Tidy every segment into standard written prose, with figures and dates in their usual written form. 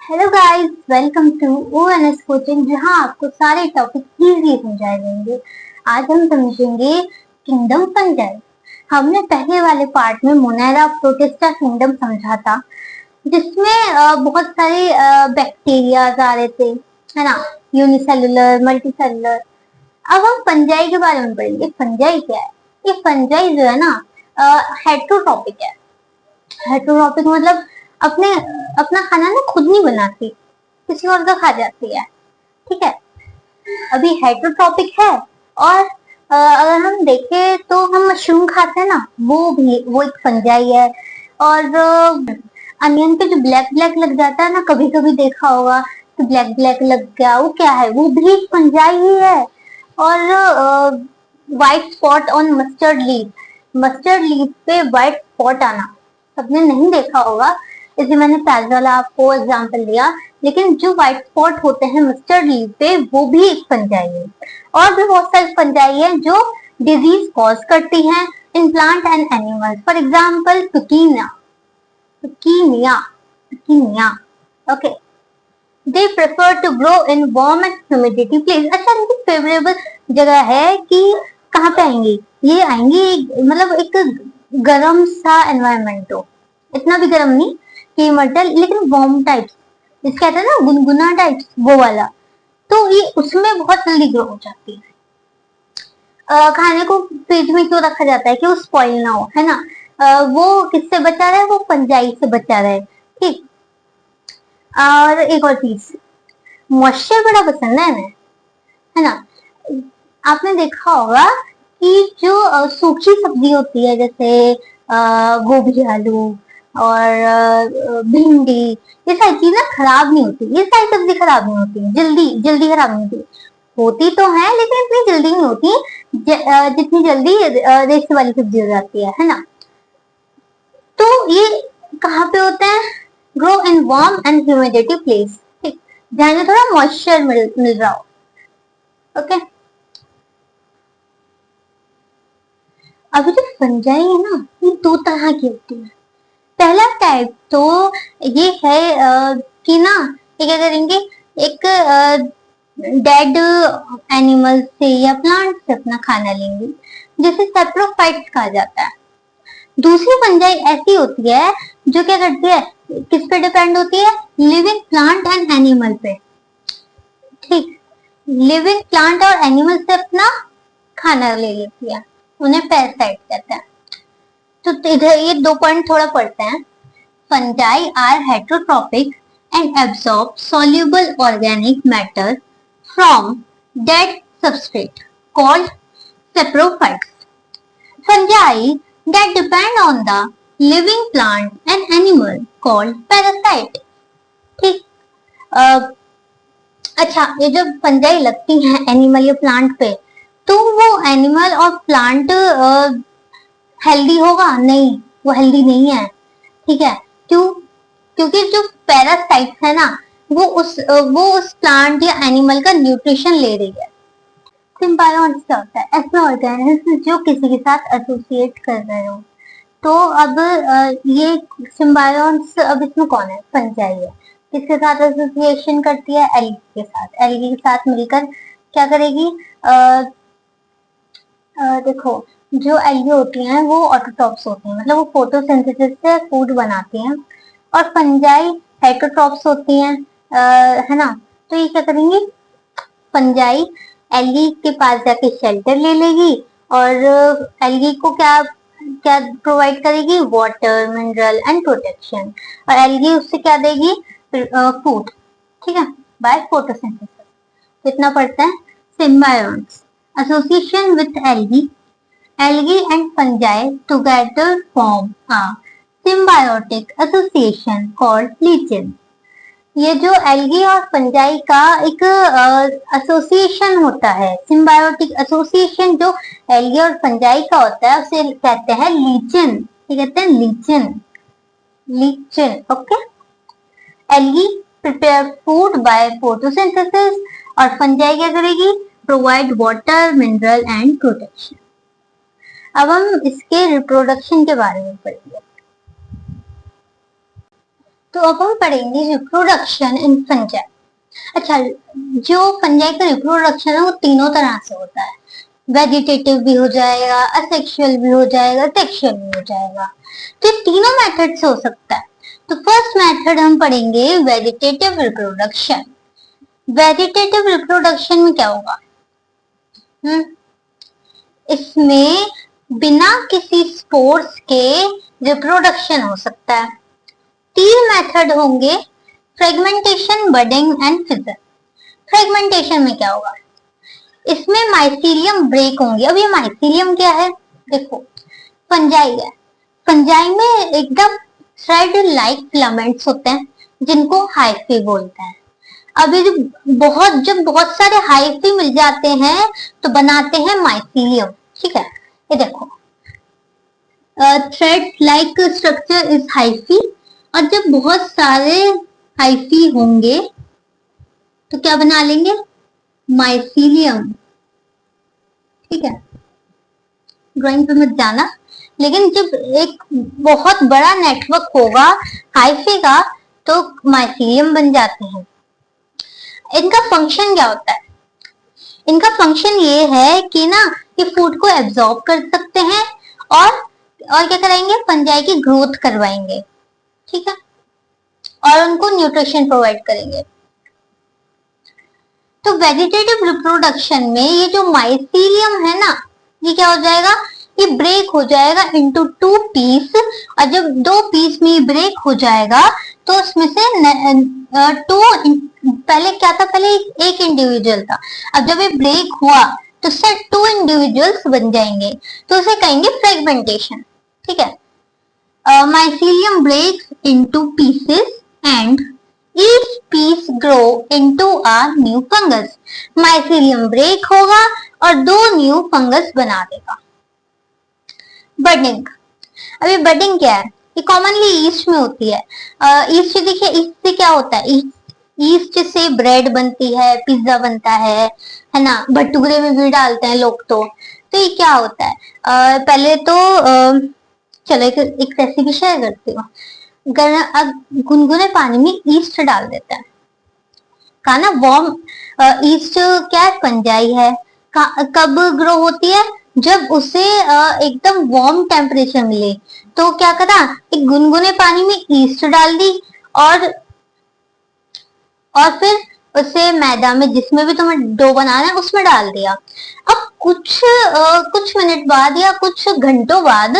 Hello guys, welcome to ONS coaching, जहां आपको सारे टॉपिक इजीली समझाए जाएंगे। आज हम समझेंगे किंगडम फंजाई। हमने पहले वाले पार्ट में मोनेरा प्रोटिस्टा किंगडम समझा था, जिसमें बहुत सारे बैक्टीरिया आ रहे थे, है ना। Unicellular, multicellular. अब हम फंजाई के बारे में पढ़ेंगे। फंजाई क्या है? ये फंजाई जो है ना, हेट्रोट्रॉपिक है। हेट्रोट्रॉपिक मतलब अपने अपना खाना ना खुद नहीं बनाती, किसी और का खा जाती है। ठीक है, अभी हेट्रोट्रॉपिक है। और अगर हम देखें तो हम मशरूम खाते हैं ना, वो एक फंजाई है। और अनियन पे जो ब्लैक ब्लैक लग जाता है ना, कभी कभी देखा होगा कि ब्लैक ब्लैक लग गया, वो क्या है? वो भी एक फंजाई ही है। और white spot on mustard leaf पे व्हाइट स्पॉट आना, सबने नहीं देखा होगा, इसलिए मैंने पैज वाला आपको एग्जाम्पल दिया। लेकिन जो व्हाइट स्पॉट होते हैं मस्टर्ड लीफ पे, वो भी एक फंजाई है। और भी बहुत सारी फंजाई है जो डिजीज कॉज करती हैं in plant and animals. For example Pekinia. Okay. They prefer to grow in warm and humidity place. अच्छा, इनकी फेवरेबल जगह है कि कहाँ पे आएंगी? ये आएंगी मतलब एक गर्म सा एनवायरमेंट हो, इतना भी गर्म नहीं कि मर जाए, लेकिन वार्म टाइप्स, जिसके कहते हैं ना गुनगुना टाइप्स, वो वाला। तो ये उसमें बहुत जल्दी ग्रो हो जाती है। खाने को फ्रिज में क्यों रखा जाता है? कि वो स्पॉइल ना हो, है ना। वो किससे बचा रहे? वो फंजाई से बचा रहे। ठीक। और एक और चीज, मॉइस्चर बड़ा पसंद है इन्हें, है ना। आपने देखा होगा कि जो सूखी सब्जी होती है, जैसे गोभी, आलू और भिंडी, ये सारी चीज ना खराब नहीं होती। ये सारी सब्जी खराब नहीं होती, जल्दी जल्दी खराब नहीं होती। होती तो है लेकिन इतनी जल्दी नहीं होती जितनी जल्दी रेस्ट वाली सब्जी हो जाती है ना। तो ये कहाँ पे होते हैं? Grow in warm and humidity place, ठीक, जहाँ में थोड़ा मॉइस्चर मिल रहा हो। ओके। अभी जो फंजाई है ना, ये दो तरह की होती है। पहला टाइप तो ये है कि ना, ये क्या करेंगे, एक डेड एनिमल से या प्लांट से अपना खाना लेंगे, जिसे सेप्रोफाइट्स कहा जाता है। दूसरी फंजाई ऐसी होती है जो क्या करती है, किस पे डिपेंड होती है? लिविंग प्लांट एंड एनिमल पे। ठीक, लिविंग प्लांट और एनिमल से अपना खाना ले लेती है, उन्हें पैरासाइट कहते हैं। तो इधर ये दो पॉइंट थोड़ा पढ़ते हैं। Fungi are heterotrophic and absorb soluble organic matter from dead substrate called saprophytes. Fungi that depend on the living plant and animal called parasite. ठीक। अच्छा, ये जब फंजाई लगती हैं एनिमल या प्लांट पे, तो वो एनिमल और प्लांट हेल्दी होगा? नहीं, वो हेल्दी नहीं है। ठीक है, क्यों? क्योंकि जो पैरासाइट्स है ना, वो उस प्लांट या एनिमल का न्यूट्रिशन ले रही है। सिम्बायोन्ट्स क्या होता है? ऐसे ऑर्गेनिज्म जो किसी के साथ एसोसिएट कर रहे हो। तो अब ये सिम्बायोन्ट्स, अब इसमें कौन है? फंजाई है। किसके साथ एसोसिएशन करती है? एल्गी के साथ। एल्गी के साथ मिलकर क्या करेगी? देखो, जो एल्गी होती हैं वो ऑटोट्रॉप्स होती हैं, मतलब वो फोटोसिंथेसिस से फूड बनाती हैं। और फंजाई हेटरोट्रॉप्स होती हैं, है ना। तो ये क्या करेंगी? फंजाई एल्गी के पास जाके शेल्टर ले लेगी, और एल्गी को क्या क्या प्रोवाइड करेगी? Water, mineral and protection. और एल्गी उससे क्या देगी? फूड। ठीक है, बाय फोटोसिंथेसिस। इतना पढ़ते हैं। सिम्बायोन्ट्स, association with algae and fungi together form a symbiotic association called lichen. ये जो एल्गी और फंजाई का एक एसोसिएशन होता है, सिम्बायोटिक एसोसिएशन जो एल्गी और फंजाई का होता है, उसे कहते हैं लीचन। क्या कहते हैं? Lichen. Lichen, okay. Algae prepare food by photosynthesis, और फंजाई क्या करेगी? Provide water, mineral and protection. अब हम इसके रिप्रोडक्शन के बारे में पढ़ेंगे। तो अब हम पढ़ेंगे रिप्रोडक्शन इन फंजाई। अच्छा, जो फंजाई का रिप्रोडक्शन है वो तीनों तरह से होता है। वेजिटेटिव भी हो जाएगा, असेक्सुअल भी हो जाएगा, सेक्सुअल भी हो जाएगा। तो ये तीनों मेथड से हो सकता है। तो फर्स्ट मेथड हम पढ़ेंगे वेजिटेटिव रिप्रोडक्शन। वेजिटेटिव रिप्रोडक्शन में क्या होगा? इसमें बिना किसी स्पोर्स के रिप्रोडक्शन हो सकता है। तीन मेथड होंगे, fragmentation, budding and fission. Fragmentation में क्या होगा? इसमें माइसीलियम ब्रेक होंगे। अब ये माइसीलियम क्या है? देखो, फंजाई है, फंजाई में एकदम थ्रेड लाइक फिलामेंट्स होते हैं जिनको हाइफी बोलते हैं। अब ये जब बहुत सारे हाइफी मिल जाते हैं तो बनाते हैं माइसीलियम। ठीक है, ये देखो, thread like structure is hyphae. और जब बहुत सारे हाइफी होंगे तो क्या बना लेंगे? माइसीलियम। ठीक है, ड्राइंग पे मत जाना, लेकिन जब एक बहुत बड़ा नेटवर्क होगा हाइफी का तो माइसीलियम बन जाते हैं। इनका फंक्शन क्या होता है? इनका फंक्शन ये है कि ना, ये फूड को एब्जॉर्ब कर सकते हैं और क्या कराएंगे? फंजाई की ग्रोथ करवाएंगे। ठीक है, और उनको न्यूट्रिशन प्रोवाइड करेंगे। तो वेजिटेटिव रिप्रोडक्शन में ये जो माइसीलियम है ना, ये क्या हो जाएगा? ये ब्रेक हो जाएगा इनटू टू पीस। और जब दो पीस में ब्रेक हो जाएगा तो उसमें से पहले क्या था? पहले एक इंडिविजुअल था। अब जब ये ब्रेक हुआ तो उससे टू इंडिविजुअल्स बन जाएंगे, तो उसे कहेंगे फ्रेगमेंटेशन। ठीक है, mycelium breaks into pieces and each piece grow into a new fungus. mycelium break होगा और दो न्यू फंगस बना देगा। बडिंग। अभी बडिंग क्या है? ये कॉमनली ईस्ट में होती है। ईस्ट देखिए, ईस्ट से क्या होता है? ईस्ट से ब्रेड बनती है, पिज्जा बनता है ना, भटूरे में भी डालते हैं लोग। तो ये क्या होता है? पहले तो चलो एक रेसिपी शेयर करती हूँ। अब गुनगुने पानी में ईस्ट डाल देते हैं। कहा ना, वार्म ईस्ट क्या है? फंजाई है। कब ग्रो होती है? जब उसे एकदम वार्म टेम्परेचर मिले। तो क्या करा? एक गुनगुने पानी में ईस्ट डाल दी और फिर उसे मैदा में, जिसमें भी तुम्हें डो बनाना है, उसमें डाल दिया। अब कुछ मिनट बाद या कुछ घंटों बाद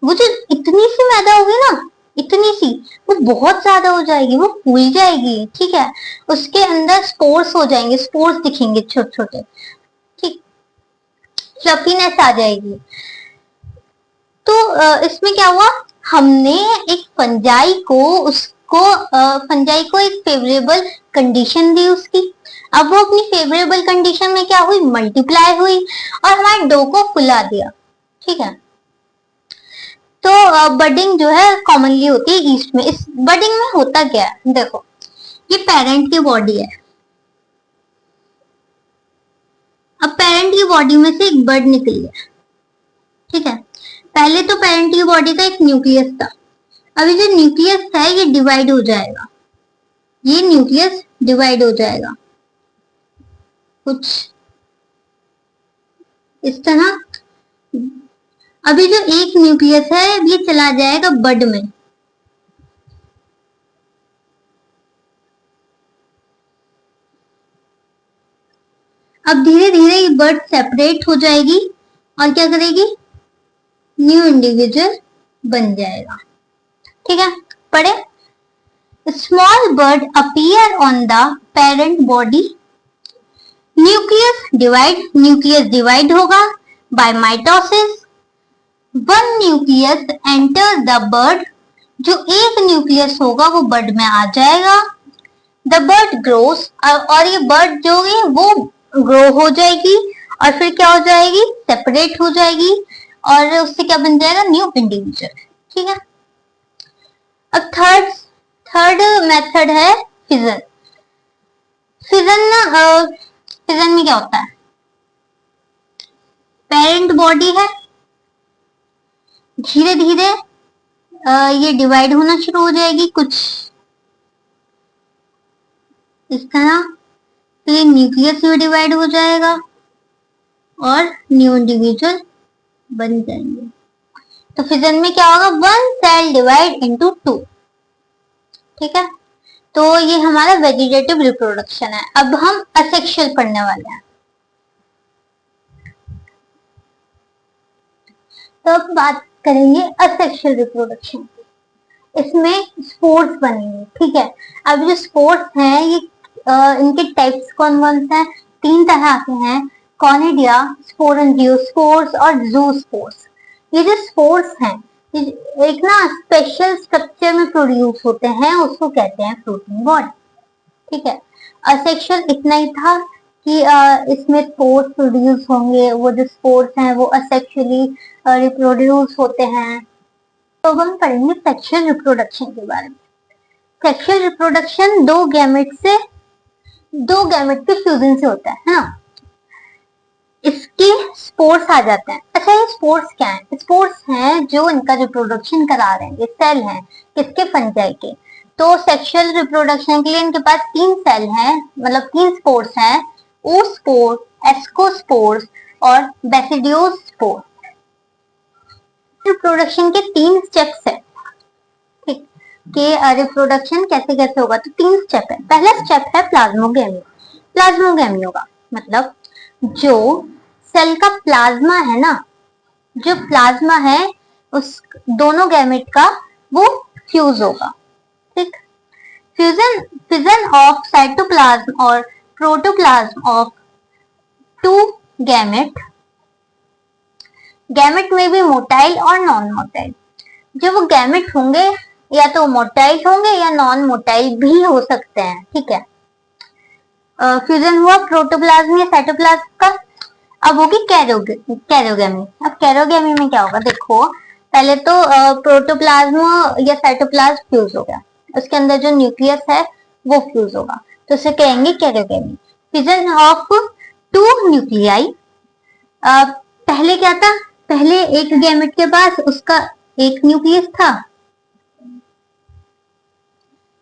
वो जो इतनी सी मैदा होगी ना, इतनी सी, वो बहुत ज्यादा हो जाएगी, वो फूल जाएगी। ठीक है, उसके अंदर स्पोर्स हो जाएंगे, स्पोर्स दिखेंगे छोटे छोटे। ठीक, फ्लफीनेस आ जाएगी। तो इसमें क्या हुआ? हमने एक फंजाई को एक फेवरेबल कंडीशन दी उसकी। अब वो अपनी फेवरेबल कंडीशन में क्या हुई? मल्टीप्लाई हुई और हमारे डो को फुला दिया। ठीक है, तो बडिंग जो है कॉमनली होती है ईस्ट में। इस बडिंग में होता क्या है? देखो, ये पेरेंट की बॉडी है। अब पेरेंट की बॉडी में से एक बर्ड निकल गया। ठीक है, पहले तो पेरेंट की बॉडी का एक न्यूक्लियस था। अभी जो न्यूक्लियस है ये डिवाइड हो जाएगा, ये न्यूक्लियस डिवाइड हो जाएगा कुछ इस तरह। अभी जो एक न्यूक्लियस है ये चला जाएगा बड में। अब धीरे धीरे ये बर्ड सेपरेट हो जाएगी और क्या करेगी? न्यू इंडिविजुअल बन जाएगा। ठीक है, पढ़े। Small bud appear on the parent body. Nucleus divide होगा by mitosis. One nucleus enter the bud. जो एक न्यूक्लियस होगा वो बर्ड में आ जाएगा। द बर्ड ग्रोस, और ये बर्ड जो है वो ग्रो हो जाएगी और फिर क्या हो जाएगी? सेपरेट हो जाएगी और उससे क्या बन जाएगा? New individual. ठीक है, अब थर्ड मेथड है फिजन। फिजन में क्या होता है? पेरेंट बॉडी है, धीरे धीरे ये डिवाइड होना शुरू हो जाएगी कुछ इस तरह फिर न्यूक्लियस भी डिवाइड हो जाएगा और न्यू इंडिविजुअल बन जाएंगे। तो फिजन में क्या होगा, one cell divide into two. ठीक है, तो ये हमारा वेजिटेटिव रिप्रोडक्शन है। अब हम असेक्सुअल पढ़ने वाले हैं। तो अब बात करेंगे असेक्सुअल रिप्रोडक्शन की। इसमें स्पोर्स बनेंगे। ठीक है, अब जो स्पोर्स हैं ये इनके टाइप्स कौन कौन से हैं? तीन तरह के हैं, कॉनिडिया, स्पोरेंजियोस्पोर्स और ज़ूस्पोर्स। ये जो स्पोर्स हैं एक ना स्पेशल स्ट्रक्चर में प्रोड्यूस होते हैं, उसको कहते हैं फ्रूटिंग बॉडी। ठीक है, असेक्सुअल इतना ही था कि इसमें स्पोर्स प्रोड्यूस होंगे, वो जो स्पोर्स हैं वो असेक्सुअली रिप्रोड्यूस होते हैं। तो हम पढ़ेंगे सेक्सुअल रिप्रोडक्शन के बारे में। सेक्सुअल रिप्रोडक्शन दो गैमेट के फ्यूजन से होता है ना। इसके स्पोर्स आ जाते हैं। अच्छा, ये स्पोर्स क्या है? स्पोर्स हैं जो इनका रिप्रोडक्शन करा रहे हैं, ये सेल हैं किसके, फंजाई के। तो सेक्सुअल रिप्रोडक्शन के लिए इनके पास तीन सेल हैं, मतलब तीन स्पोर्स हैं, oospore, ascospores और basidiospore। रिप्रोडक्शन के तीन स्टेप्स है। ठीक, कि रिप्रोडक्शन कैसे कैसे होगा, तो तीन स्टेप है। पहला स्टेप है प्लाज्मोगेमी। प्लाज्मोगेमी होगा मतलब जो सेल का प्लाज्मा है ना, जो प्लाज्मा है उस दोनों गैमेट का वो फ्यूज होगा। ठीक, फिजन ऑफ साइटोप्लाज्म और protoplasm of two gamete. Gamete में भी मोटाइल और नॉन मोटाइल। जो वो गैमेट होंगे या तो मोटाइल होंगे या नॉन मोटाइल भी हो सकते हैं। ठीक है, फ्यूजन हुआ प्रोटोप्लाज्म या साइटोप्लाज्म का। अब होगी कैरोगेमी। अब कैरोगेमी में क्या होगा, देखो पहले तो प्रोटोप्लाज्म या साइटोप्लाज्म फ्यूज हो गया, उसके अंदर जो न्यूक्लियस है वो फ्यूज होगा, तो उसे कहेंगे karyogamy. Fusion of two nuclei. पहले क्या था, पहले एक गैमेट के पास उसका एक न्यूक्लियस था।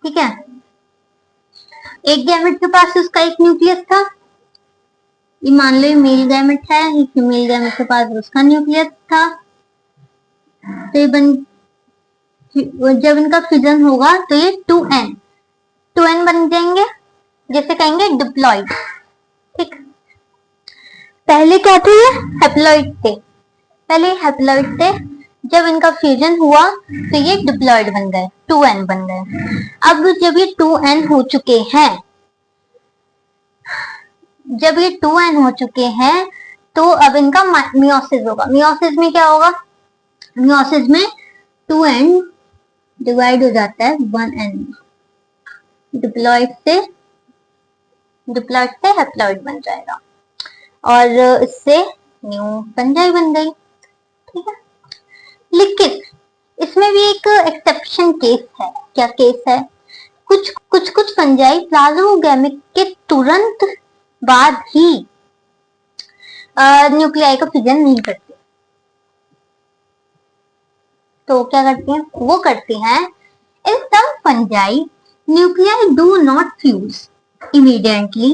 ठीक है, एक गैमेट के पास उसका एक न्यूक्लियस था। ये मान लो ये मेल गैमेट है, फीमेल गैमेट के पास उसका न्यूक्लियस था। तो ये जब इनका फ्यूजन होगा तो ये 2n बन जाएंगे, जैसे कहेंगे डिप्लॉइड। ठीक, पहले क्या थे, ये हैप्लॉइड थे। पहले हैप्लॉइड थे, जब इनका फ्यूजन हुआ तो ये डिप्लॉइड बन गए, 2n बन गए। अब जब ये 2n हो चुके हैं, जब ये 2n हो चुके हैं तो अब इनका मियोसिस होगा। मियोसिस में क्या होगा, मियोसिस में 2n डिवाइड हो जाता है 1n, डिप्लॉइड से हैप्लॉइड बन जाएगा और इससे न्यू फंजाई बन गई। ठीक है, लेकिन इसमें भी एक एक्सेप्शन केस है। क्या केस है, कुछ फंजाई प्लाज्मोगेमिक के तुरंत बाद ही न्यूक्लियाई का फिजन नहीं करती। तो क्या करती हैं, वो करती हैं in some fungi nuclei do not fuse immediately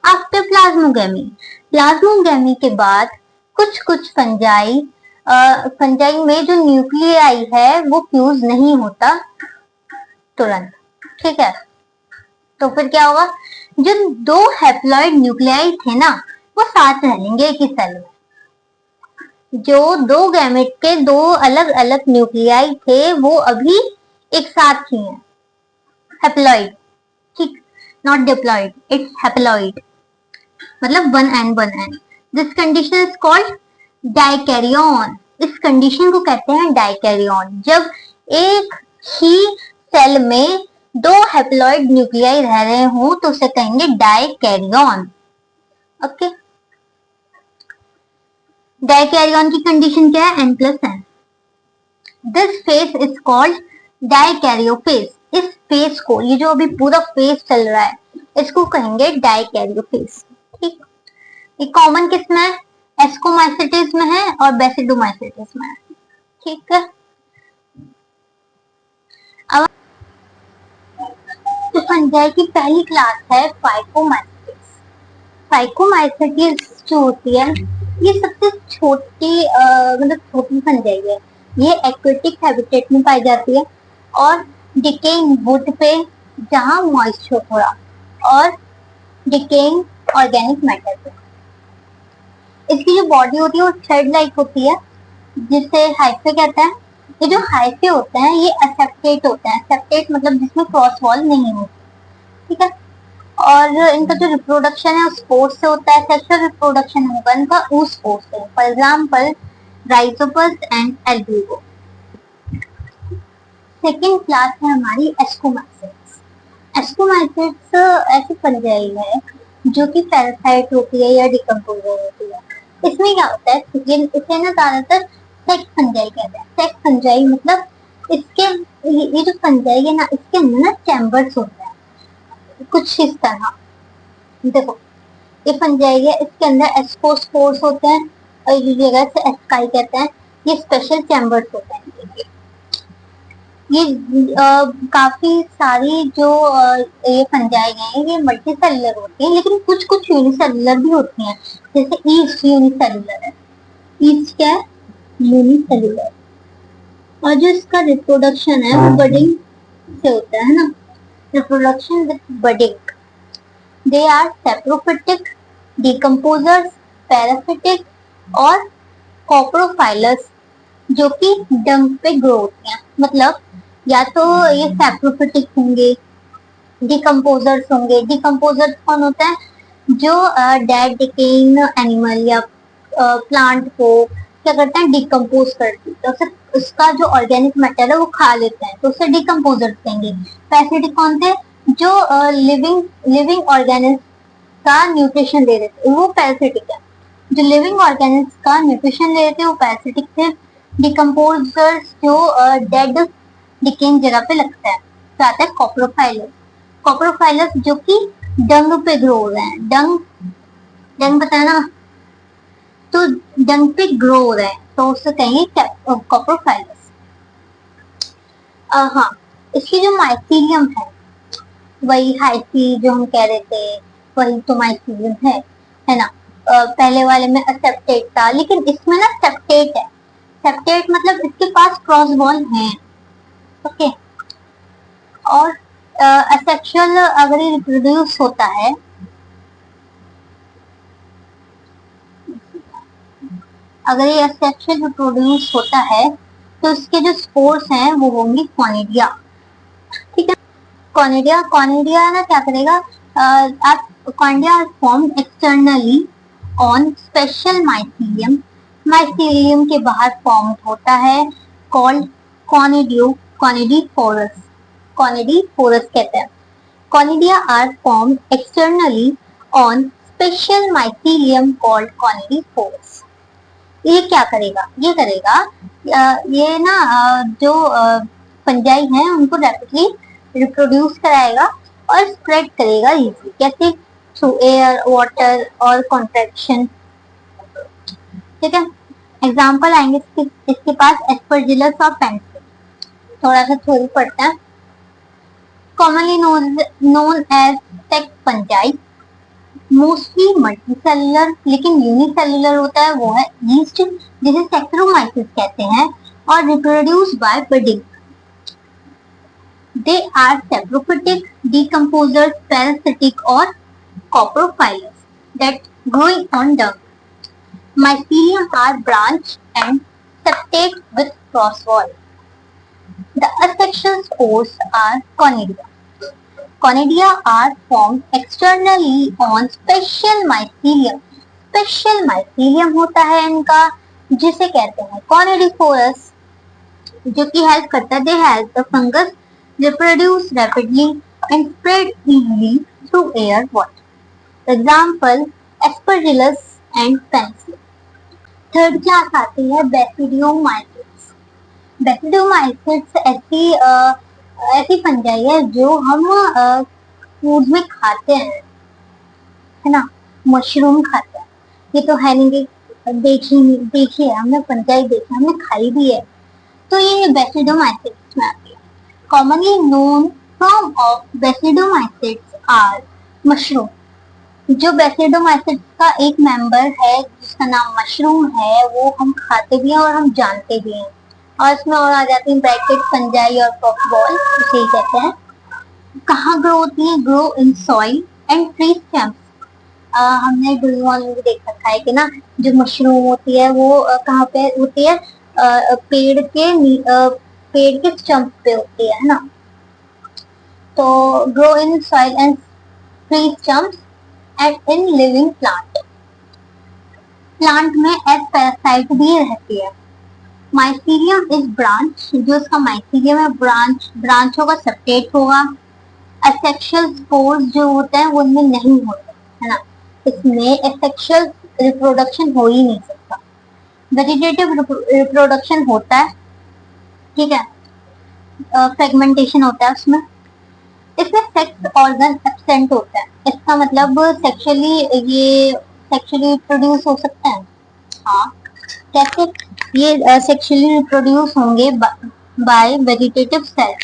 after plasmogamy. Plasmogamy के बाद कुछ फंजाई में जो न्यूक्लियाई है वो फ्यूज नहीं होता तुरंत। ठीक है, तो फिर क्या होगा, जो दो हैप्लॉइड न्यूक्लियाई थे ना वो साथ रहेंगे एक ही सेल में। जो दो गैमेट के दो अलग अलग न्यूक्लियाई थे वो अभी एक साथ ही हैं, हैप्लॉइड। ठीक, नॉट डिप्लॉइड, इट्स हैप्लॉइड, मतलब 1n। This condition is called dikaryon. इस कंडीशन को कहते हैं डाइकैरियन। जब एक ही सेल में दो हैप्लॉइड न्यूक्लियाई रह रहे हो तो उसे कहेंगे डाइकैरियन। ओके, डाइकैरियन की कंडीशन क्या है, n+n। This phase is called dikaryophase. इस फेज को, ये जो अभी पूरा फेज चल रहा है, इसको कहेंगे डाइकैरियोफेज। ठीक, ये कॉमन किसमें है, एस्कोमाइसिटिस में है और बेसिडोमाइसिटिस में है। ठीक है, अब फंजाई की पहली क्लास है फाइकोमाइसेट्स। फाइकोमाइसेट्स जो होती है ये सबसे छोटी मतलब छोटी फंजाई है। ये एक्वेटिक हैबिटेट में पाई जाती है और डिकेइंग वुड पे जहाँ मॉइस्चर थोड़ा और डिकेइंग ऑर्गेनिक मैटर पे। इसकी जो बॉडी होती है वो थ्रेड लाइक होती है जिसे हाइफे कहते हैं। ये जो हाइफे होते हैं ये एसेप्टेट होते हैं। एसेप्टेट मतलब जिसमें क्रॉस वॉल नहीं होती, ठीक है। और इनका जो रिप्रोडक्शन है स्पोर्स से होता है। सेक्सुअल रिप्रोडक्शन होगा इनका स्पोर्स से। For example Rhizopus and Albugo. Second class है हमारी एस्कोमाइसेट्स। एस्कोमाइसेट्स ऐसी फंजाई है जो कि पैरासाइट होती है या डिकम्पोजर होती है। इसमें क्या होता है, इसे ना ज्यादातर सेक्स फंजाई कहते हैं। सेक्स फंजाई मतलब इसके ये जो फंजाई है ना इसके अंदर ना चैम्बर्स होते हैं कुछ इस तरह। देखो ये फंजाई है, इसके अंदर एस्कोस्पोर्स होते हैं और ये जगह से एस्काई कहते हैं। ये स्पेशल चैम्बर्स होते हैं इनके। ये काफी सारी जो ये फंजाई हैं ये मल्टी सेलुलर होती हैं, लेकिन कुछ कुछ यूनिसेलुलर भी होती हैं। जैसे ईस्ट यूनिसेलुलर है। ईस्ट क्या है? यूनिसेलुलर। और जो इसका रिप्रोडक्शन है वो बडिंग से होता है ना। Reproduction with budding. They are saprophytic, decomposers, parasitic और कॉप्रोफाइलस जो कि डंक पे ग्रो होती हैं। मतलब या तो ये सेप्रोफिटिक होंगे, डिकम्पोजर्स होंगे। डिकम्पोजर्स कौन होता है? जो डेड डिकेइंग एनिमल या प्लांट को क्या करते हैं, डिकम्पोज करते हैं, तो उसका जो ऑर्गेनिक मैटर है वो खा लेते हैं, तो उसे डिकम्पोजर्स कहेंगे। पैरासिटिक कौन थे? जो लिविंग ऑर्गेनिज्म का न्यूट्रिशन दे रहे थे, वो पैरासिटिक है। जो लिविंग ऑर्गेनिज्म का न्यूट्रिशन ले रहे थे वो पैरासिटिक थे। डिकम्पोजर्स जो डेड डिकेइंग जगह पे लगता है, तो आता है कॉप्रोफाइलस। कॉप्रोफाइलस जो कि डंग पे ग्रो हो रहे हैं। डंग डंग पता है ना, तो डंग पे ग्रो हो रहे हैं तो उससे कहेंगे कॉप्रोफाइलस। हाँ, इसकी जो माइसीलियम है वही हाइफी जो हम कह रहे थे वही तो माइसीलियम है ना। पहले वाले में असेप्टेट था, लेकिन इसमें ना सेप्टेट है। सेप्टेट मतलब इसके पास क्रॉस बॉल है, ओके। और असेक्सुअल अगर ये रिप्रोड्यूस होता है, अगर ये असेक्सुअल रिप्रोड्यूस होता है तो इसके जो स्पोर्स हैं वो होंगी कॉनिडिया, ठीक है। कॉनिडिया कॉनिडिया ना क्या करेगा, आप conidia are formed externally on special mycelium. Mycelium के बाहर फॉर्म होता है, कॉल्ड कॉनिडीफोरस। कॉनिडीफोरस कहते हैं। Conidia are formed externally on special mycelium called conidiophores. ये क्या करेगा, ये करेगा ये ना जो फंजाई हैं उनको रैपिडली रिप्रोड्यूस कराएगा और स्प्रेड करेगा इजी। कैसे? थ्रू एयर, वाटर और कॉन्ट्रैक्शन, ठीक है। एग्जाम्पल आएंगे इसके पास एस्परजिलस और पेंसिल। थोड़ा सा थ्योरी पढ़ते हैं। Commonly known as sac fungi, mostly multicellular, लेकिन यूनिसेलुलर होता है, वो है यीस्ट जिसे सेक्रोमाइसिस कहते हैं, और reproduce by budding. They are saprophytic, decomposers, parasitic और coprophilous that growing on dung. Mycelium are branched and septate with cross wall. The asexual spores are conidia. Conidia are formed externally on special mycelium. Special mycelium होता है इनका जिसे कहते हैं conidiforous, जो कि help करता है। They help the fungus reproduce rapidly and spread easily through air, water. Example: Aspergillus and Penicillin. Third class आती है बेसिडियोमाइसिट्स। बेसिडियोमाइसिट्स ऐसी फंजाई है जो हम फूड में खाते हैं, है ना। मशरूम खाते हैं, ये तो है नहीं कि देखी है हमने, फंजाई देखी हमने, खाई भी है। तो ये बेसिडियोमाइसिट्स में आती है। Commonly known form of basidiomycetes are mushroom. जो बेसिडोमाइसिट्स का एक मेंबर है जिसका नाम मशरूम है, वो हम खाते भी हैं और हम जानते भी हैं। और इसमें और आ जाती है ब्रैकेट, फंजाई और पॉफबॉल, उसे ही कहते हैं। कहाँ ग्रो होती है? Grow in soil and tree stems. हमने डोरेमोन में भी देख रखा है कि ना, जो मशरूम होती है वो कहाँ पे होती है? पेड़ के स्टम्प पे होती है ना। तो grow in soil and tree stumps and in living plant. Plant में एज पैरासाइट भी रहती है। माइसीलियम इज ब्रांच, जो इसका माइसीलियम है ब्रांच होगा, सेपरेट होगा। एसेक्सुअल स्पोर्स जो होते हैं वो इनमें नहीं होते, है ना। इसमें एसेक्सुअल रिप्रोडक्शन हो ही नहीं सकता। वेजिटेटिव रिप्रोडक्शन होता है, ठीक है, फ्रेगमेंटेशन होता है उसमें। इसमें सेक्स ऑर्गन एब्सेंट होता है। इसका मतलब सेक्सुअली प्रोड्यूस हो सकता है। हाँ, कैसे? ये सेक्सुअली रिप्रोड्यूस होंगे बाय वेजिटेटिव सेल।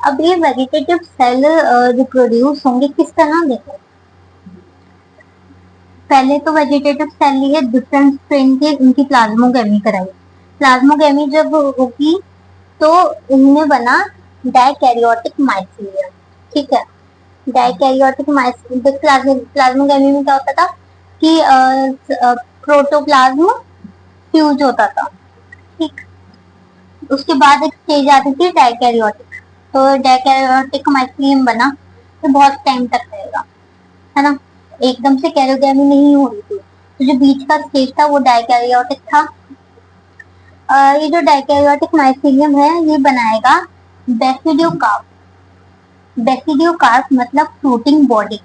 अब ये वेजिटेटिव सेल रिप्रोड्यूस होंगे किस तरह? देखो, पहले तो वेजिटेटिव सेल लिए डिफरेंट स्ट्रेन के, उनकी प्लाज्मोगेमी कराई। प्लाज्मोगेमी जब होगी तो इनमें बना डाइकैरियोटिक माइसीलियम, ठीक है। डाइकैरियोटिक प्लाज्मोगेमी में क्या होता था कि प्रोटोप्लाज्म फ्यूज होता था, ठीक। उसके बाद एक स्टेज आती थी डाइकैरियोटिक, तो डाइकैरियोटिक माइसीलियम बना, तो बहुत टाइम तक रहेगा, है ना। एकदम से कैरियोगेमी नहीं हो रही थी, तो जो बीच का स्टेज था वो डाइकैरियोटिक था। ये जो डाइकैरियोटिक माइसीलियम है ये बनाएगा बेसिडियोकार्प। बेसिडियोकार्प मतलब फ्रूटिंग बॉडी,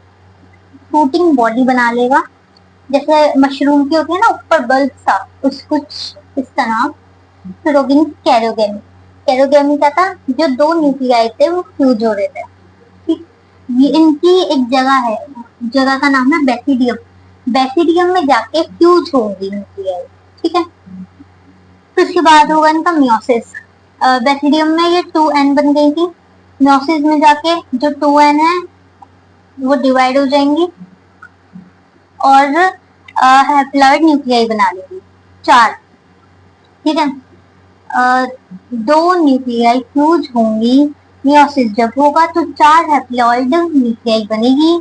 फ्रूटिंग बॉडी बना लेगा। जैसे मशरूम की होती है ना ऊपर बल्ब सा, कुछ इस तरह। फिर होगी कैरियोगेमी। कैरियोगेमी क्या था? जो दो न्यूक्लियाई थे वो फ्यूज हो रहे थे, ठीक। ये इनकी एक जगह है, जगह का नाम है बेसिडियम। बेसिडियम में जाके फ्यूज होंगी न्यूक्लियाई, ठीक है। फिर उसके बाद होगा इनका मियोसिस। बेसिडियम में ये 2n बन गई थी, मियोसिस में जाके जो 2n है वो डिवाइड हो जाएंगी और हैप्लॉइड न्यूक्लियाई बना लेंगी, 4, ठीक है। दो न्यूक्लियाई फ्यूज होंगी, मियोसिस जब होगा तो 4 हैप्लॉइड न्यूक्लियाई बनेगी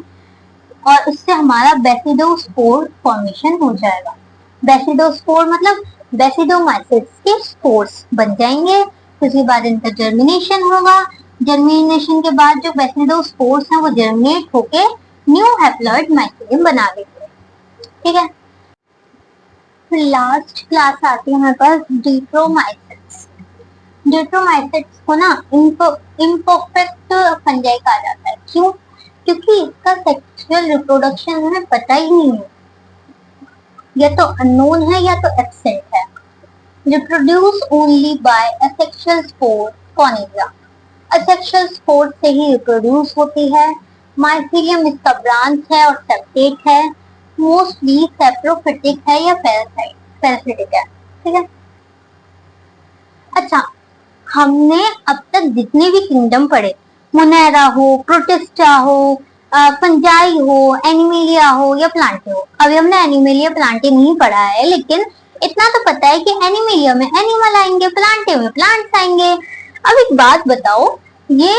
और उससे हमारा बेसिडोस्पोर फॉर्मेशन हो जाएगा। बेसिडोस्पोर मतलब बेसिडोमाइसिट्स के स्पोर्स बन जाएंगे। उसके बाद इनका जर्मिनेशन होगा। जर्मिनेशन के बाद जो बेसिडोस्पोर्स हैं वो जर्मिनेट होके न्यू हैप्लॉइड माइसीलियम बना देंगे, ठीक है। फिर लास्ट क्लास आती है हमारे पास डिट्रोमाइसिट्स। डिट्रोमाइसिट्स को ना इम्परफेक्ट फंजाई कहा जाता है। क्यों? क्योंकि इसका सेक्सुअल रिप्रोडक्शन हमें पता ही नहीं है, या तो अननोन है या तो एब्सेंट है। Reproduce only by asexual spore conidia. Asexual spore से ही रिप्रोड्यूस होती है। माइसीलियम इसका ब्रांच है और सेपरेट है। मोस्टली सेप्रोफिटिक है या पैरासिटिक है, ठीक है। अच्छा, हमने अब तक जितने भी किंगडम पढ़े, मोनेरा हो, प्रोटिस्टा हो, फंजाई हो, एनिमेलिया हो या प्लांटे हो। अभी हमने एनिमेलिया प्लांटे नहीं पढ़ा है, लेकिन इतना तो पता है कि एनिमेलिया में एनिमल आएंगे, प्लांटे में प्लांट्स आएंगे। अब एक बात बताओ, ये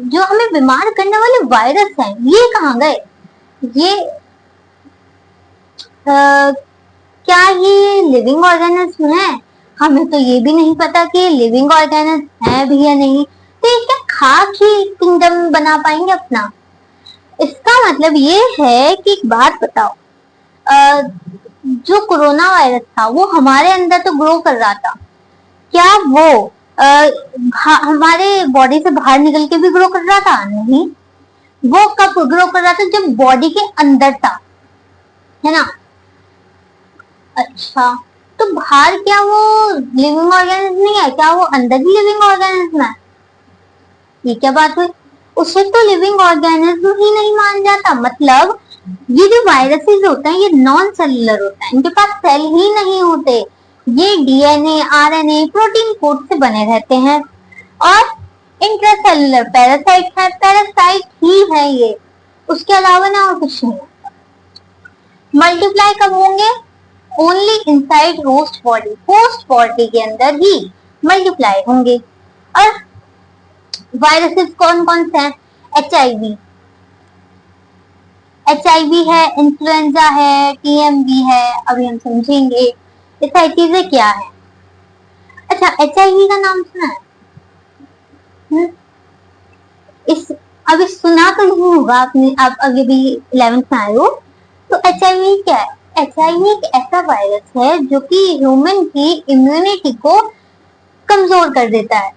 जो हमें बीमार करने वाले वायरस हैं, ये कहाँ गए? ये क्या ये लिविंग ऑर्गेनिज्म है? हमें तो ये भी नहीं पता कि लिविंग ऑर्गेनिज्म है भी या नहीं। तो ये क्या खा के किंगडम बना पाएंगे अपना? इसका मतलब ये है कि एक बात बताओ, जो कोरोना वायरस था वो हमारे अंदर तो ग्रो कर रहा था, क्या वो हमारे बॉडी से बाहर निकल के भी ग्रो कर रहा था? नहीं। वो कब ग्रो कर रहा था? जब बॉडी के अंदर था, है ना। अच्छा, तो बाहर क्या वो लिविंग ऑर्गेनिज्म नहीं है? क्या वो अंदर ही लिविंग ऑर्गेनिज्म है? ये क्या बात हुई? उसे तो लिविंग ऑर्गेनिज्म ही नहीं मान जाता। मतलब ये जो वायरसेस होते हैं ये नॉन सेलुलर होते हैं, इनके पास सेल ही नहीं होते। ये डीएनए, आरएनए, प्रोटीन कोड से बने रहते हैं और इंट्रासेलुलर पैरासाइट है, पैरासाइट ही है ये, उसके अलावा ना और कुछ नहीं। मल्टीप्लाई कब होंगे? Only inside host body, host body के अंदर ही मल्टीप्लाई होंगे। और वायरसेस कौन कौन से हैं? HIV, HIV है, इन्फ्लुएंजा है, TMV है, अभी हम समझेंगे ये सारी चीजें क्या है। अच्छा, HIV का नाम सुना है? इस अभी सुना तो नहीं होगा आपने, आप अभी भी 11th में आए हो। तो HIV क्या है? HIV एक ऐसा वायरस है जो कि ह्यूमन की इम्यूनिटी को कमजोर कर देता है।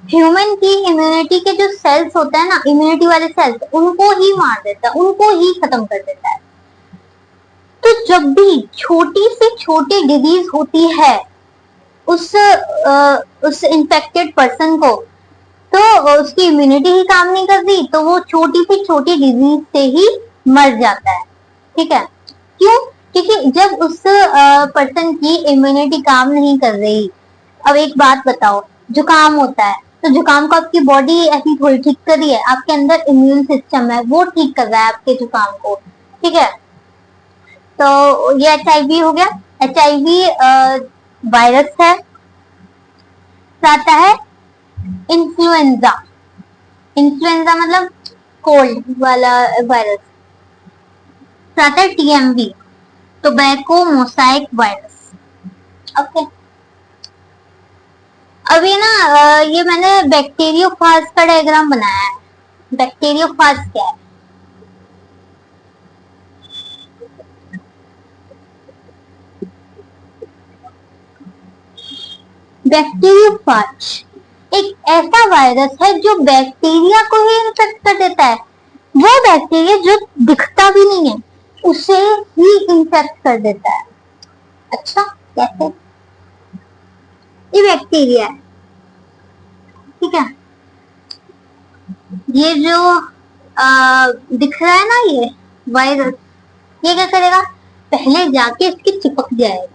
ह्यूमन की इम्यूनिटी के जो सेल्स होता है ना, इम्यूनिटी वाले सेल्स, उनको ही मार देता है, उनको ही खत्म कर देता है। तो जब भी छोटी से छोटी डिजीज होती है उस इन्फेक्टेड पर्सन को, तो उसकी इम्यूनिटी ही काम नहीं करती, तो वो छोटी से छोटी डिजीज से ही मर जाता है। ठीक है, क्यों? क्योंकि जब उस पर्सन की इम्यूनिटी काम नहीं कर रही। अब एक बात बताओ, जुकाम होता है तो जुकाम को आपकी बॉडी ऐसी थोड़ी ठीक कर रही है, आपके अंदर इम्यून सिस्टम है वो ठीक कर रहा है आपके जुकाम को। ठीक है, तो ये HIV हो गया। HIV वायरस है। आता है इन्फ्लुएंजा, इन्फ्लुएंजा मतलब कोल्ड वाला वायरस। आता है TMV, tobacco mosaic virus. Okay, अभी ना ये मैंने बैक्टीरियोफाज का डायग्राम बनाया है। बैक्टीरियोफाज क्या है? बैक्टीरियोफाज एक ऐसा वायरस है जो बैक्टीरिया को ही इन्फेक्ट कर देता है। वो बैक्टीरिया जो दिखता भी नहीं है उसे ही इन्फेक्ट कर देता है। अच्छा, कैसे? ये बैक्टीरिया है, ठीक है। ये जो दिख रहा है ना ये वायरस, ये क्या करेगा? पहले जाके इसके चिपक जाएगा,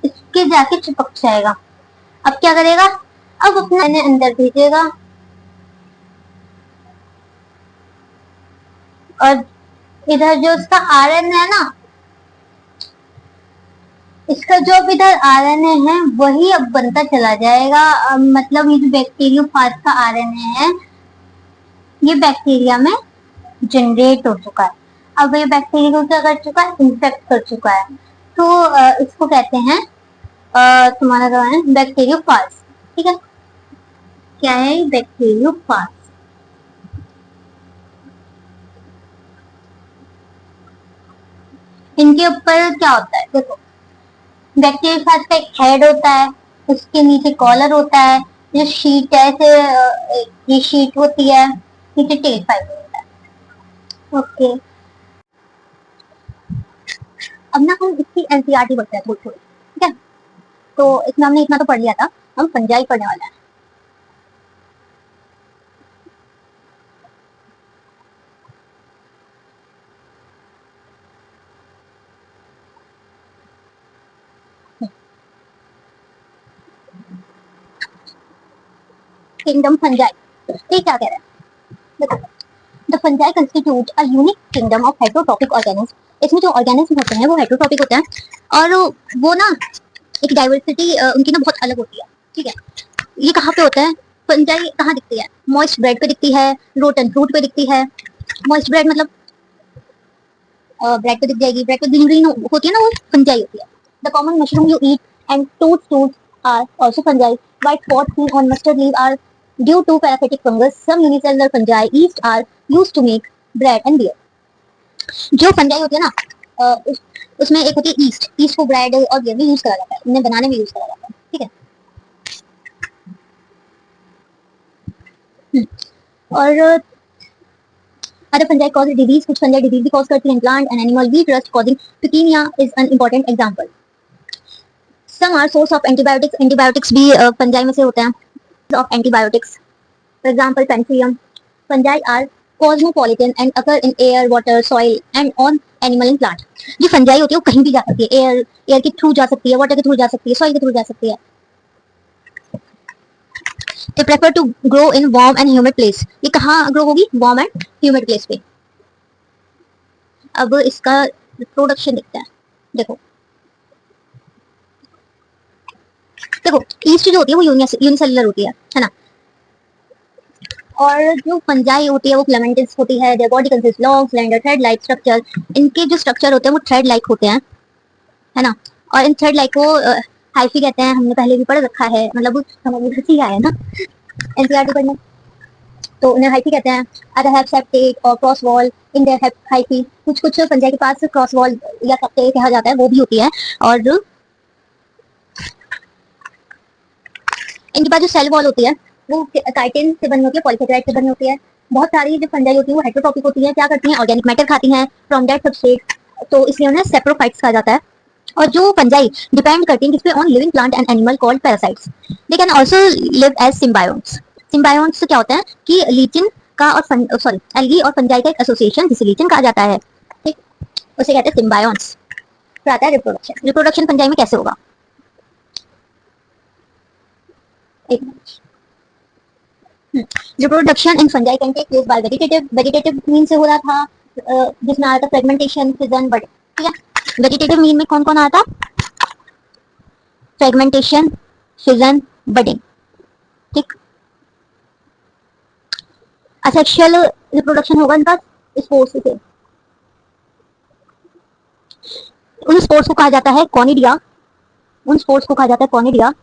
इसके जाके चिपक जाएगा। अब क्या करेगा? अब अपना अंदर भेजेगा और इधर जो इसका RNA है ना, इसका जो अब इधर RNA है वही अब बनता चला जाएगा। मतलब ये जो बैक्टीरियोफाज का RNA है ये बैक्टीरिया में जनरेट हो चुका है। अब ये बैक्टीरिया को क्या कर चुका है? इन्फेक्ट कर चुका है। तो इसको कहते हैं तुम्हारा जो है बैक्टीरियोफाज। ठीक है, क्या है बैक्टीरियोफाज? इनके ऊपर क्या होता है देखो, बैक्टीरियोफाज का एक हेड होता है, उसके नीचे कॉलर होता है, जो शीट है ऐसे ये शीट होती है, नीचे टेल फाइबर होता है। ओके, अब ना हम इसकी एनसीईआरटी पढ़ते हैं थोड़ी थोड़ी। ठीक है, तो इसमें हमने इतना तो पढ़ लिया था, हम फंजाई पढ़ने वाला है। किंगडम फंजाई, ये क्या कह रहा है देखो, the fungi constitute a unique kingdom of heterotrophic organism. इसमें जो ऑर्गेनिज्म होते हैं वो हेटरोट्रॉपिक होते हैं और वो ना एक डाइवर्सिटी उनकी ना बहुत अलग होती है। ठीक है, ये कहाँ पे होता है? फंजाई कहाँ दिखती है? मॉइस्ट ब्रेड पे दिखती है, रोटन फ्रूट पे दिखती है। मॉइस्ट ब्रेड मतलब ब्रेड पे दिख जाएगी, ब्रेड पे ग्रीन ग्रीन होती है ना, वो फंजाई होती है। The common mushroom you eat and tooth are also fungi. White spot seen on mustard leaf are due to parasitic fungus. Some unicellular fungi yeast are used to make bread and beer. जो fungi होती है ना उसमें एक होती है east, east को bread और बियर में यूज करा जाता है, इन्हें बनाने में यूज करा जाता है। ठीक है, और other fungi cause disease, कुछ fungi disease भी cause करती हैं, plant and animal wheat rust causing petunia is an important example. Some are source of antibiotics, antibiotics भी fungi में से होते हैं। of antibiotics, for example penicillium. Fungi are cosmopolitan and occur in air, water, soil and on animal and plant. जो fungi होती है वो कहीं भी जा सकती है, एयर के थ्रू जा सकती है, वाटर के थ्रू जा सकती है, सॉइल के थ्रू जा सकती है। They prefer to grow in warm and humid place. ये कहाँ ग्रो होगी? वार्म एंड ह्यूमिड प्लेस पे। अब इसका प्रोडक्शन देखते हैं। देखो देखो ईस्ट जो होती है वो यूनिसेलुलर होती है ना। और जो फंजाई होती है वो फिलामेंटस होती है। Their body consist long slender thread like structure. इनके जो स्ट्रक्चर होते हैं वो थ्रेड लाइक होते हैं, है ना। और इन थ्रेड लाइक को हाइफी कहते हैं। हमने पहले भी पढ़ रखा है, मतलब हमें हंसी आया ना एनसीईआरटी पढ़ने, तो उन्हें हाइफी कहते हैं। अदर हैव सेप्टेट और cross wall in their have hyphae. कुछ कुछ फंजाई के पास क्रॉस वॉल या सेप्टेट कहा जाता है, वो भी होती है। और इनके पास जो सेल वॉल होती है वो काइटिन से बनी होती है, पॉलीसेकेराइड से बनी होती है। बहुत सारी जो फंजाई होती है वो हेटेरोट्रॉपिक होती है। क्या करती हैं? ऑर्गेनिक मैटर खाती हैं फ्रॉम दैट सबस्ट्रेट, तो इसलिए उन्हें सेप्रोफाइट्स कहा जाता है। और जो फंजाई डिपेंड करती हैं किसपे? On living plant and animal called parasites. They can also live as symbiotes. Symbiotes क्या होता है कि लीचिन का और सॉरी एल्गी और फंजाई का एक एसोसिएशन जिसे लीचिन कहा जाता है, ठीक, उसे कहते हैं सिम्बायोट्स। फिर आता है रिप्रोडक्शन। रिप्रोडक्शन फंजाई में कैसे होगा? एक reproduction in fungi can take place by vegetative. Vegetative mean से हो रहा था जिसमें आया था फ्रेगमेंटेशन, फिजन, बट ठीक है। वेजिटेटिव मीन में कौन कौन आया था? फ्रेगमेंटेशन, फिजन, बडिंग, ठीक। असेक्सुअल रिप्रोडक्शन होगा इनका स्पोर्स से। उन स्पोर्स को कहा जाता है कॉनिडिया। उन स्पोर्स को कहा जाता है कॉनिडिया।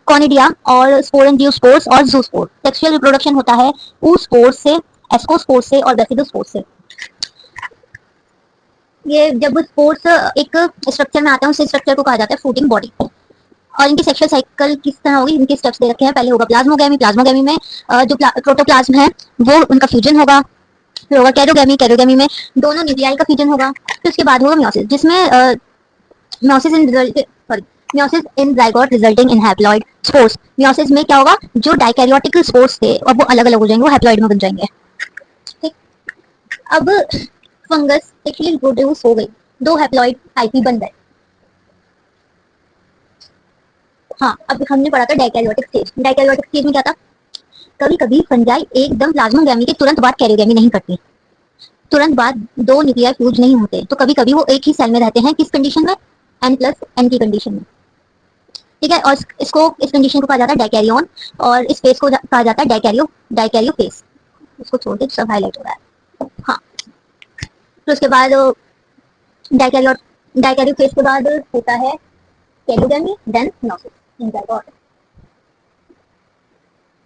कॉनिडिया और स्पोरेंजियो स्पोर्स और जूस्पोर। सेक्सुअल रिप्रोडक्शन होता है ऊस्पोर से, एस्कोस्पोर से और बेसिडोस्पोर से। ये जब स्पोर्स एक स्ट्रक्चर में आते हैं उस स्ट्रक्चर को कहा जाता है फ्रूटिंग बॉडी। और इनकी सेक्सुअल साइकिल किस तरह होगी? इनके स्टेप्स दे रखे हैं। पहले होगा प्लाज्मोगैमी। प्लाज्मोगैमी में जो प्रोटोप्लाज्म है वो उनका फ्यूजन होगा। फिर होगा कैरोगैमी। कैरोगैमी में दोनों न्यूक्लियाई का फ्यूजन होगा। फिर उसके बाद होगा मियोसिस, जिसमें meiosis in sorry meiosis in zygote resulting in haploid spores. Meiosis में क्या होगा? जो डाइकैरियोटिक स्पोर्स थे अब वो अलग अलग हो जाएंगे, वो हैप्लॉइड में बन जाएंगे, ठीक। अब फंगस एक्चुअली प्रोड्यूस हो गई, दो हैप्लॉइड हाइफी बन गए। हाँ, अब हमने पढ़ा था डाइकैरियोटिक स्टेज। डाइकैरियोटिक स्टेज में क्या था? कभी कभी फंजाई एकदम प्लाज्मोगैमी के तुरंत बाद कैरियोगैमी नहीं करती, तुरंत बाद दो न्यूक्लियर फ्यूज नहीं होते, तो कभी कभी वो एक ही सेल में रहते हैं। किस कंडीशन में? N+N की कंडीशन में, ठीक है। और इसको इस कंडीशन को कहा जाता है डाइकैरियोन और इस फेस को कहा जाता है डाइकैरियो फेस। इसको छोड़ के सब हाईलाइट हो रहा है। हाँ, फिर उसके बाद डाइकैरियो डाइकैरियो फेस के बाद होता है karyogamy, then meiosis in zygote.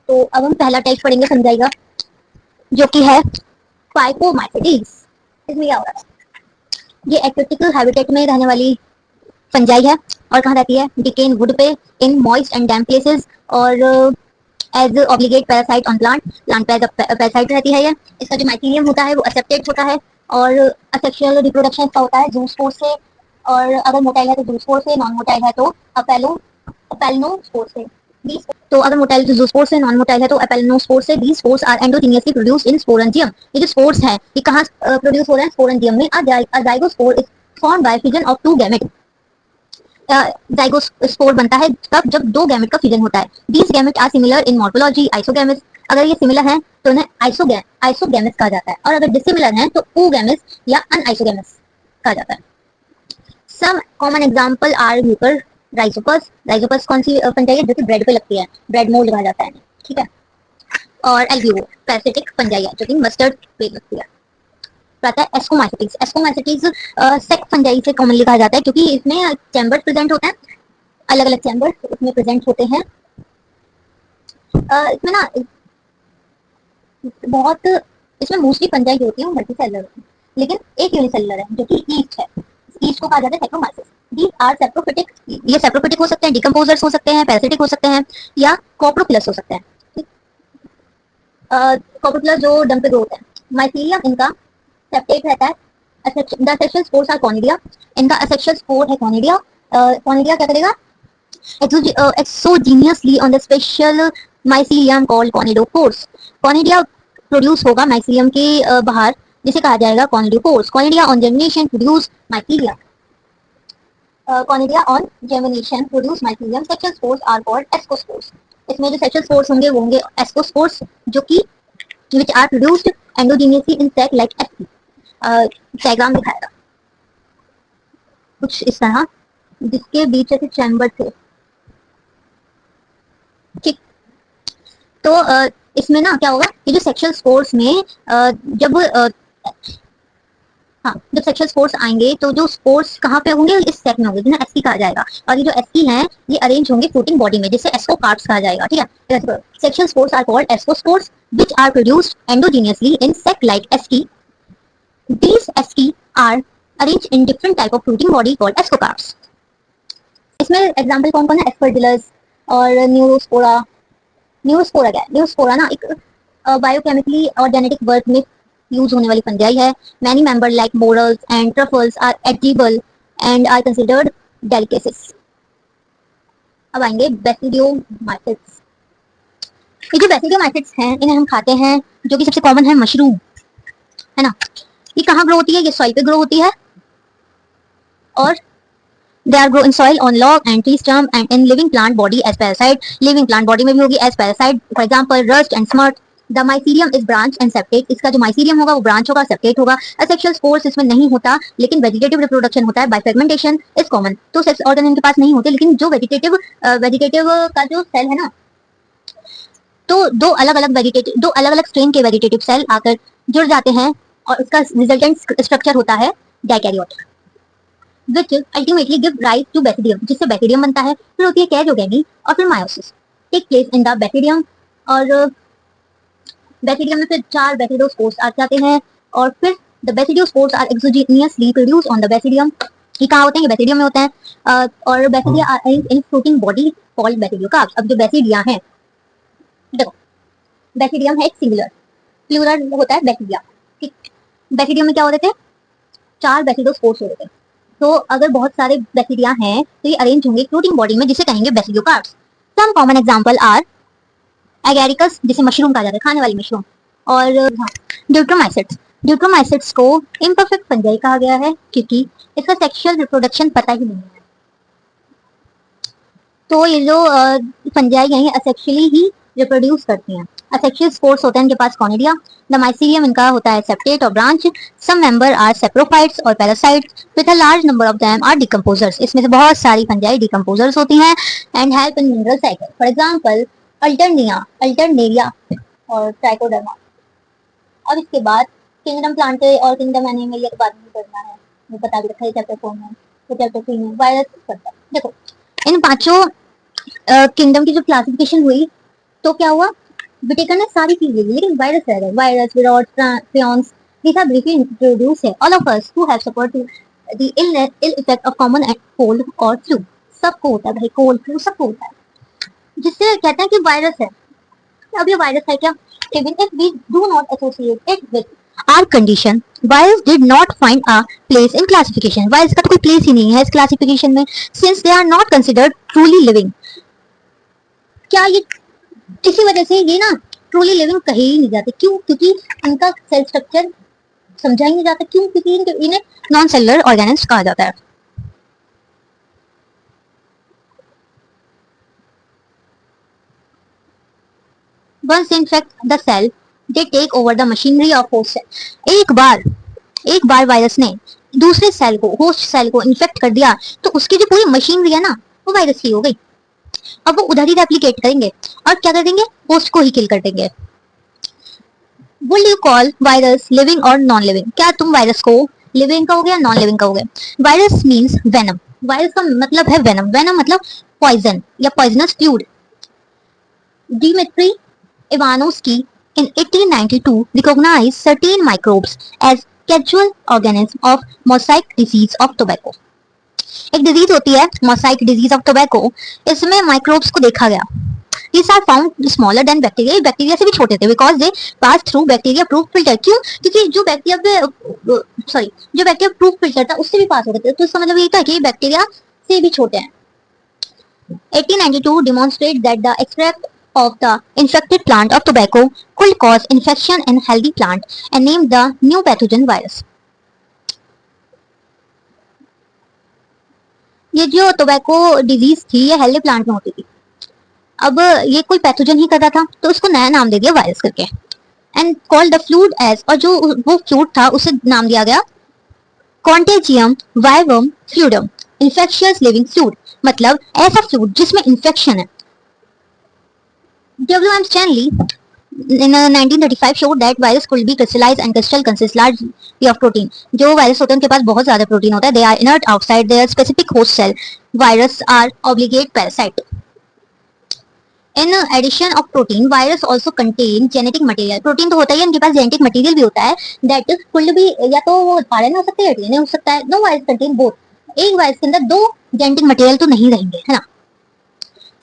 तो अब हम पहला टाइप पढ़ेंगे फंजाई का, जो कि है फाइकोमाइसेटीज। इसमें क्या हो रहा है? ये एक्वेटिकल हैबिटेट में रहने वाली फंजाई है। और कहाँ रहती है? डिकेन वुड पे, in moist and damp places, और as obligate parasite on plant. Plant पे पैरासाइट रहती है ये। इसका जो माइसीलियम होता है वो असेप्टेड होता है। और असेक्सुअल रिप्रोडक्शन इसका होता है जूस्पोर से, और अगर मोटाइल है तो जूस्पोर से, नॉन मोटाइल है तो अपेलोस्पोर से। तो अगर मोटाइल तो जूस्पोर से, नॉन मोटाइल है तो अपेलोस्पोर से। These spores are endogenously produced in sporangium. ये जो स्पोर्स हैं ये कहाँ प्रोड्यूस हो रहे हैं? स्पोरेंजियम में। A zygospore is formed by fusion of two gamete. Zygospore बनता है तब जब दो गैमेट का फ्यूजन होता है। These gamete are similar in morphology, isogametes. अगर ये सिमिलर हैं तो उन्हें आइसोगैमेट्स कहा जाता है, और अगर डिसिमिलर हैं तो oogametes या अनआइसोगैमेट्स कहा जाता है। Some common example are mucor rhizopus. Rhizopus कौन सी फंजाई है? जो कि ब्रेड पे लगती है, ब्रेड मोल्ड कहा जाता है, ठीक है। और एल्ब्यूओ पैरासिटिक फंजाई है जो कि मस्टर्ड पे लगती है। आता है एस्कोमाइसिटीज। एस्कोमाइसिटीज सेक फंजाई से कॉमनली कहा जाता है क्योंकि इसमें चैम्बर्स प्रेजेंट होते हैं, अलग अलग चैम्बर्स इसमें प्रेजेंट होते हैं। इसमें ना बहुत इसमें मोस्टली फंजाई जो होती है वो मल्टी सेलुलर होती है, लेकिन एक यूनिसेलुलर है जो कि ईस्ट है। ईस्ट को कहा जाता है सेक्रोमाइसिस। These are saprophytic. ये सेप्रोफिटिक हो सकते हैं, डिकम्पोजर्स हो सकते हैं, पैरासिटिक हो सकते हैं, या कॉप्रोफिलस हो सकते हैं। कॉप्रोफिलस जो डंप पे ग्रो होते हैं। माइसीलियम इनका सेप्टेट रहता है। The sexual spores are conidia. इनका असेक्सुअल स्पोर है कॉनिडिया। कॉनिडिया क्या करेगा? Exogenously on the special mycelium called conidiophores. Conidia produce होगा माइसीलियम के बाहर, जिसे कहा जाएगा conidiophores. Conidia on germination produce mycelium. Conidia on germination produce mycelium. Sexual spores are called ascospores. इसमें जो सेक्शुअल स्पोर्स होंगे वो होंगे एस्कोस्पोर्स, जो कि which are produced endogenously in sac like FP। Diagram दिखाएगा कुछ इस तरह, जिसके बीच ऐसे चैम्बर थे, ठीक। तो इसमें ना क्या होगा, ये जो सेक्शुअल स्पोर्स में जब हाँ, जब सेक्शुअल स्पोर्स आएंगे तो जो स्पोर्स कहाँ पे होंगे, इस सेक में होंगे, जिन्हें एस्की कहा जाएगा। और ये जो एस्की हैं ये अरेंज होंगे फ्लोटिंग बॉडी में, जिसे एस्कोकार्प्स कहा जाएगा, ठीक है। Sexual spores are called ascospores which are produced endogenously in sac like asci. These asci are arranged in different type of fruiting body called ascocarps। इसमें एग्जांपल कौन कौन है, एस्परजिलस और न्यूरोस्पोरा। न्यूरोस्पोरा क्या है, न्यूरोस्पोरा ना एक बायोकेमिकली और जेनेटिक वर्क में यूज होने वाली फंजाई है। Many member like morels and truffles are edible and are considered delicacies. अब आएंगे बेसिडियोमाइसिट्स। ये जो बेसिडियोमाइसिट्स हैं इन्हें हम खाते हैं, जो कि सबसे कॉमन है मशरूम, है ना। ये कहाँ ग्रो होती है, ये सॉइल पे ग्रो होती है, और they are grow in soil on log and tree stump and in living plant body as parasite। living plant body में भी होगी as parasite, for example rust and smut। the mycelium is branch and septate। इसका जो mycelium होगा वो branch होगा, septate होगा। asexual spores इसमें नहीं होता, लेकिन vegetative reproduction होता है। by fragmentation is common। तो सेक्स ऑर्गन इनके पास नहीं होते, लेकिन जो वेजिटेटिव का जो सेल है ना, तो दो अलग अलग स्ट्रेन के वेजिटेटिव सेल आकर जुड़ जाते हैं, और उसका रिजल्टेंट स्ट्रक्चर होता है dikaryote, which ultimately give rise to basidium, जिससे बैक्टीरियम बनता है। फिर होती है कैरियोगेनी, और फिर meiosis take place in the bacterium. और बैक्टीरियम में फिर 4 बैक्टीरियोस्पोर्स आ जाते हैं, और फिर the bacteriospores are exogenously produce on the bacterium. ये कहाँ होते हैं, ये बैक्टीरियम में होते हैं। और bacteria are arranged in floating body called bacteriocarps. अब जो बैक्टीरिया हैं, देखो बैक्टीरियम है एक सिंगुलर, प्लूरल होता है बैक्टीरिया, ठीक। बैक्टीरियम में क्या होते थे, 4 बैक्टीरियोस्पोर्स होते थे। तो अगर बहुत सारे बैक्टीरिया हैं तो ये अरेंज होंगे फ्लोटिंग बॉडी में, जिसे कहेंगे basidiocarps. Some common example are agaricus, जिसे मशरूम कहा जाता है, खाने वाली मशरूम, और ड्यूट्रोमाइसिट्स। ड्यूट्रोमाइसिट्स को इम्परफेक्ट फंजाई कहा गया है, क्योंकि इसका सेक्सुअल रिप्रोडक्शन पता ही नहीं है। तो ये जो फंजाई हैं असेक्सुअली ही रिप्रोड्यूस करती हैं। असेक्सुअल स्पोर्स होते हैं इनके पास कॉनिडिया। द माइसीलियम इनका होता है सेप्टेट और branch. Some member are saprophytes और parasites with a large number of them are decomposers. इसमें से बहुत सारी फंजाई डिकम्पोजर्स होती हैं and help in mineral cycle. For example alternaria और ट्राइकोडर्मा। अब इसके बाद किंगडम प्लांटे और किंगडम एनिमलिया के बारे में पढ़ना है, वो बता भी रखा है चैप्टर 4 में। तो चैप्टर 3 में वायरस पढ़ता है। देखो इन पांचों किंगडम की जो क्लासिफिकेशन हुई, तो क्या हुआ, विटेकर ने सारी चीजें ली, लेकिन वायरस रह गए। Virus, viroids, prions, these are briefly introduced here। all of us who have suffered the ill effect of common cold or flu। सबको होता है भाई, कोल्ड फ्लू सबको होता है, जिससे कहते हैं कि वायरस है। अब ये वायरस है क्या, even if we do not associate it with our condition, virus did not find a place in classification। Virus का तो कोई प्लेस ही नहीं है इस क्लासिफिकेशन में, since they are not considered truly living। क्या ये किसी वजह से ये ना ट्रूली लिविंग कहे ही नहीं जाते, क्यों, क्योंकि इनका सेल स्ट्रक्चर समझा ही नहीं जाता। क्यों, क्योंकि इन्हें नॉन सेलुलर ऑर्गेनिज्म कहा जाता है। Once infect the cell, they take over the machinery of host cell। एक बार वायरस ने दूसरे सेल को, होस्ट सेल को इन्फेक्ट कर दिया, तो उसकी जो पूरी मशीनरी है ना, वो वायरस की हो गई। अब वो उधर ही रेप्लिकेट करेंगे और क्या कर देंगे, होस्ट को ही किल कर देंगे। Would you call virus living or non-living? क्या तुम वायरस को लिविंग कहोगे या नॉन लिविंग कहोगे? Virus means venom. वायरस का मतलब है वेनम। वेनम मतलब पॉइजन या poisonous fluid. Dmitry Ivanovsky in 1892 recognized certain microbes as casual organisms of mosaic disease of tobacco। एक डिजीज होती है मोसाइक डिजीज ऑफ टोबैको, इसमें माइक्रोब्स को देखा गया। These are found smaller than bacteria। Bacteria से भी छोटे थे, because they pass through bacteria proof filter। क्यों, क्योंकि जो बैक्टीरिया प्रूफ फिल्टर था उससे भी पास होते थे, तो इसका मतलब ये था कि बैक्टीरिया से भी छोटे हैं। 1892 demonstrate that the extract of the infected plant of tobacco could cause infection in healthy plant and named the new pathogen virus. ये जो टोबैको डिजीज थी ये हेल्दी प्लांट में होती थी, अब ये कोई पैथोजन ही कर रहा था तो उसको नया नाम दे दिया वायरस करके, and called the fluid as, और जो वो फ्लूड था उसे नाम दिया गया contagium vivum fluidum, infectious living fluid, मतलब ऐसा फ्लूड जिसमें इन्फेक्शन है। W.M. Stanley in 1935 showed that virus could be crystallized and crystal consists largely of protein. जो वायरस होते हैं उनके पास बहुत ज्यादा प्रोटीन होता है, they are inert outside their specific host cell. Virus are obligate parasite. In addition of protein, virus also contain genetic material. Protein तो होता ही है, इनके पास जेनेटिक मटेरियल भी होता है, that could be या तो वो RNA हो सकता है या DNA हो सकता है. No virus contain both. एक वायरस के अंदर दो जेनेटिक मटेरियल तो नहीं रहेंगे, है ना.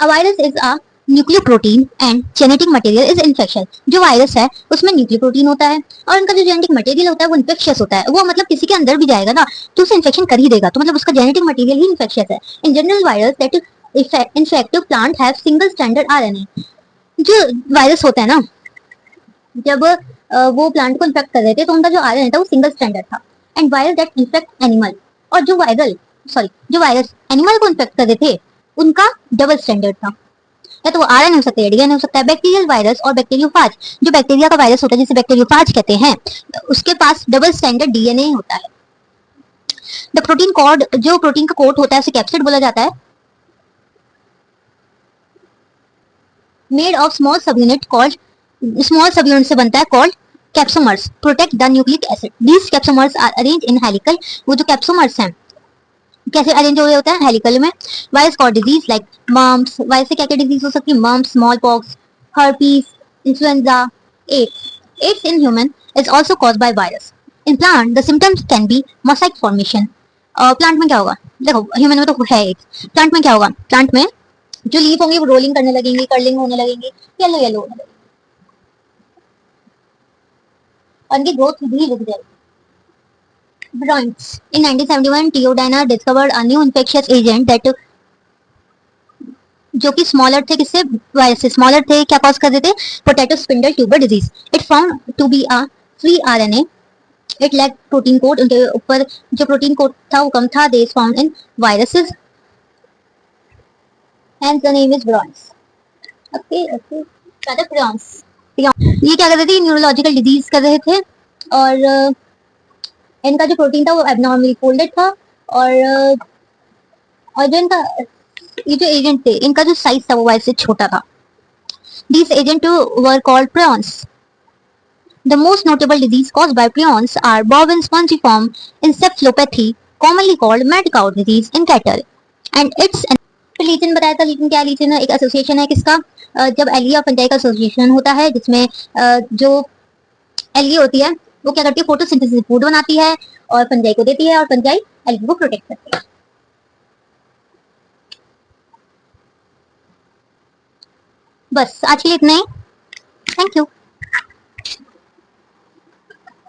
A virus is a nucleoprotein and genetic material is infection. जो वायरस है उसमें न्यूक्लियोप्रोटीन होता है और उनका जो जेनेटिक मटेरियल होता है वो इन्फेक्शियस होता है. वो मतलब किसी के अंदर भी जाएगा ना तो उसे इन्फेक्शन कर ही देगा, तो मतलब उसका जेनेटिक मटेरियल ही इन्फेक्शियस है. In general virus that infective plant have single standard RNA. जो वायरस होता है ना, जब वो प्लांट को इन्फेक्ट कर रहे थे तो उनका जो आरएनए था वो सिंगल स्टैंडर्ड था. And virus that infect animal, और जो वायरस एनिमल को इन्फेक्ट कर रहे थे उनका डबल स्टैंडर्ड था. या तो वो आरएनए हो सकता है, डीएनए हो सकता है. बैक्टीरियल वायरस और बैक्टीरियोफाज, जो बैक्टीरिया का वायरस होता है जिसे बैक्टीरियोफाज कहते हैं, उसके पास डबल स्टैंडर्ड डीएनए होता है. द प्रोटीन कोड, जो प्रोटीन का कोड होता है उसे कैप्सिड बोला जाता है. Made of small sub unit called, small sub unit से बनता है called capsomers, protect the nucleic acid. These capsomers are arrange in helical. वो जो कैप्सोमर्स हैं कैसे अरेंज हुए होते हैं, हेलिकल में. Virus cause disease like mumps, virus से क्या क्या डिजीज हो सकती है, mumps, small pox, herpes, influenza, AIDS. AIDS in human is also caused by virus. In plant the symptoms can be mosaic formation. Plant में क्या होगा, देखो ह्यूमन में तो है एड्स, प्लांट में क्या होगा, प्लांट में जो लीफ होंगे वो रोलिंग करने लगेंगे, कर्लिंग होने लगेंगे, येलो येलो होने लगेंगे और उनकी ग्रोथ भी रुक जाएगी. Bronx. In 1971, Teodana discovered a new infectious agent that, जो कि स्मॉलर थे, किससे, वायरस से. स्मॉलर थे, क्या कॉज कर देते, potato spindle tuber disease. It found to be a free RNA. It lack protein coat, उनके ऊपर जो प्रोटीन कोड था वो कम था. They found in viruses and the name is brons. Okay okay, brons. ये क्या कर रहे थे, न्यूरोलॉजिकल डिजीज कर रहे थे और इनका जो प्रोटीन था वो एबनॉर्मली फोल्डेड था. और जो इनका ये जो एजेंट थे इनका जो साइज था वो वायरस से छोटा था. These agents were called prions. The most notable disease caused by prions are bovine spongiform encephalopathy, commonly called mad cow disease in cattle, and its. लीचन बताया था, लीचन क्या, लीचन एक एसोसिएशन है किसका, जब एलिया और फंजाई का एसोसिएशन होता है जिसमें जो एल्गी होती है वो क्या करती है, फोटोसिंथेसिस फूड बनाती है और फंजाई को देती है और फंजाई एल्गी को प्रोटेक्ट करती है. बस आज के लिए इतना ही. Thank you.